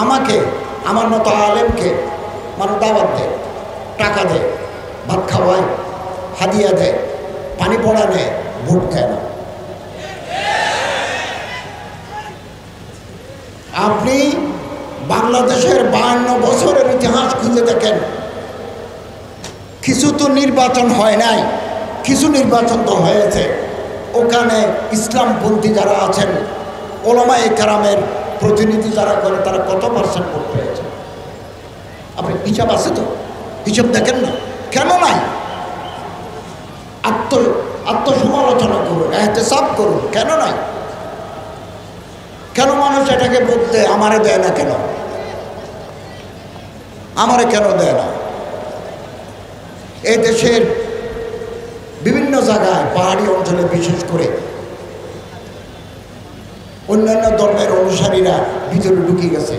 আমাকে আমার মতো আলেমকে মানুষ দাওয়াত দেয়, টাকা দেয়, ভাত খাওয়ায়, হাদিয়া দেয়, পানি পড়া নেয়, ভোট দেয় না। আপনি বাংলাদেশের 52 বছরের ইতিহাস খুঁজে দেখেন, কিছু তো নির্বাচন হয় নাই, কিছু নির্বাচন তো হয়েছে। ওখানে ইসলামপন্থী যারা আছেন, ওলামায়ে কেরামের প্রতিনিধি যারা করে, তারা কত পার্সেন্ট ভোট পেয়েছে? আপনি হিসাব আছে তো? হিসাব দেখেন না, কেন নাই? আত্মসমালোচনা করুন, এহতেসাব করুন, কেন নাই? কেন মানুষ এটাকে বলতে আমারে দেয় না? কেন আমারে কেন দেয় না? এই দেশের বিভিন্ন জায়গায়, পাহাড়ি অঞ্চলে বিশেষ করে, অন্যান্য ধর্মের অনুসারীরা ভিতরে ঢুকে গেছে,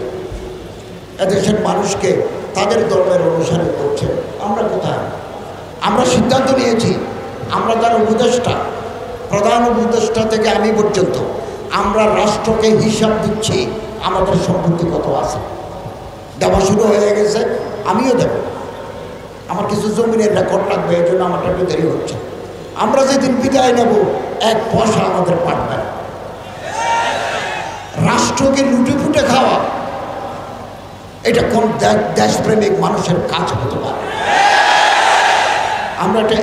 এদেশের মানুষকে তাদের ধর্মের অনুসারী করছে। আমরা কোথায়? আমরা সিদ্ধান্ত নিয়েছি, আমরা যারা উপদেষ্টা, প্রধান উপদেষ্টা থেকে আমি পর্যন্ত, আমরা রাষ্ট্রকে হিসাব দিচ্ছি আমাদের সম্পত্তি কত আছে। দেওয়া শুরু হয়ে গেছে, আমিও দেব। আমার কিছু জমিনের রেকর্ড লাগবে, এই জন্য আমার একটু দেরি হচ্ছে। আমরা যেদিন বিদায় নেব, 1 পয়সা আমাদের পাঠবে না। রাষ্ট্রকে লুটে ফুটে খাওয়া, এটা কোন দেশপ্রেমিক মানুষের কাজ হতে পারে? আমরা একটা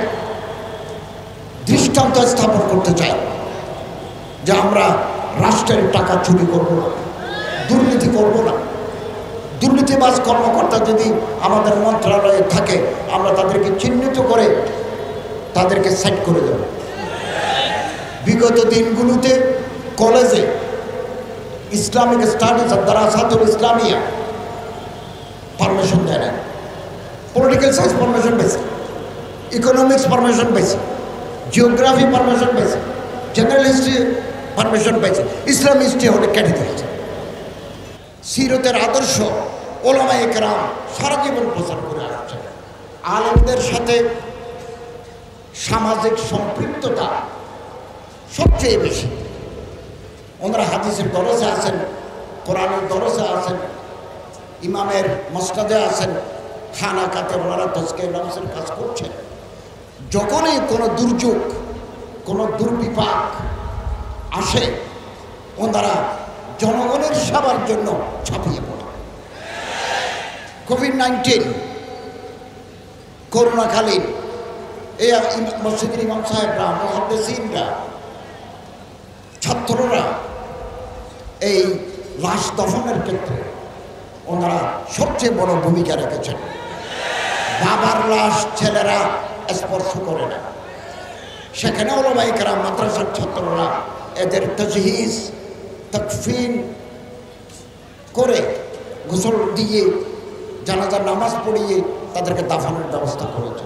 দৃষ্টান্ত স্থাপন করতে চাই যে আমরা রাষ্ট্রের টাকা চুরি করব না, দুর্নীতি করব না। দুর্নীতিবাজ কর্মকর্তা যদি আমাদের মন্ত্রণালয়ে থাকে, আমরা তাদেরকে চিহ্নিত করে তাদেরকে সেট করে দেব। বিগত দিনগুলোতে কলেজে ইসলামিক স্টাডিজ আর দারাসাতুল ইসলামিয়া পারমিশন দেয় না, পলিটিক্যাল সায়েন্স পারমিশন পেয়েছে, ইকোনমিক্স পারমিশন পেয়েছে, জিওগ্রাফি পারমিশন পেয়েছে, জেনারেল হিস্ট্রি পারমিশন পেয়েছে, ইসলাম হিস্ট্রি হলে কেটে দিয়েছে। সিরতের আদর্শ ওলামায়ে কেরাম সারা জীবন প্রচার করে আসছে। আলেমদের সাথে সামাজিক সম্পৃক্ততা সবচেয়ে বেশি। ওনারা হাদিসের দরজে আছেন, কোরআনের দরজে আছেন, ইমামের মসনদে আছেন, খানাকাতে ওনারা তজকিয়ে নফসের কাজ করছেন। যখনই কোনো দুর্যোগ, কোনো দুর্বিপাক আসে, ওনারা জনগণের সেবার জন্য ছাপিয়ে পড়ে। কোভিড-19 করোনাকালীন এই মসজিদের ইমাম সাহেবরা, মুহাদ্দিসিনরা, ছাত্ররা এই লাশ দফনের ক্ষেত্রে ওনারা সবচেয়ে বড় ভূমিকা রেখেছেন। বাবার লাশ ছেলেরা স্পর্শ করে না, সেখানে ওলামায়ে কেরাম, মাদ্রাসার ছাত্ররা এদের তাজহিজ, তাকফিন করে, গোসল দিয়ে, জানাজার নামাজ পড়িয়ে তাদেরকে দাফনের ব্যবস্থা করেছে।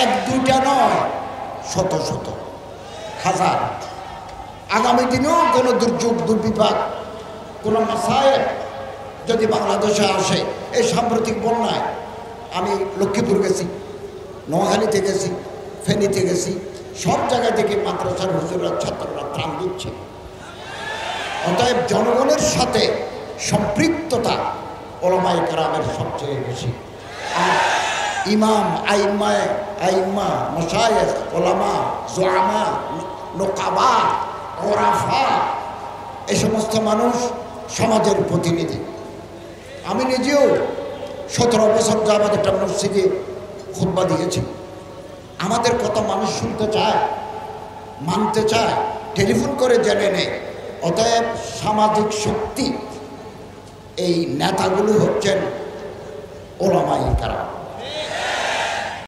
1-2টা নয়, শত শত, হাজার। আগামী দিনেও কোনো দুর্যোগ, দুর্বিপাক, কোনো মাসায়েব যদি বাংলাদেশে আসে, এই সাম্প্রতিক বন্যায় আমি লক্ষ্মীপুর গেছি, নোয়াখালীতে গেছি, ফেনীতে গেছি, সব জায়গায় থেকে মাদ্রাসার হুজুররা, ছাত্ররা ত্রাণ দিচ্ছে। অতএব জনগণের সাথে সম্পৃক্ততা ওলামায়ে কেরামের সবচেয়ে বেশি। আর ইমাম, আইম্মা, মাশায়েখ, ওলামা, জুআমা, নুকাবা, ওরাফা, এই সমস্ত মানুষ সমাজের প্রতিনিধি। আমি নিজেও 17 বছর যাবত একটা মসজিদে খুতবা দিয়েছি। আমাদের কথা মানুষ শুনতে চায়, মানতে চায়, টেলিফোন করে জেনে নেয়। অতএব সামাজিক শক্তি, এই নেতাগুলো হচ্ছেন ওলামায়ে কেরাম।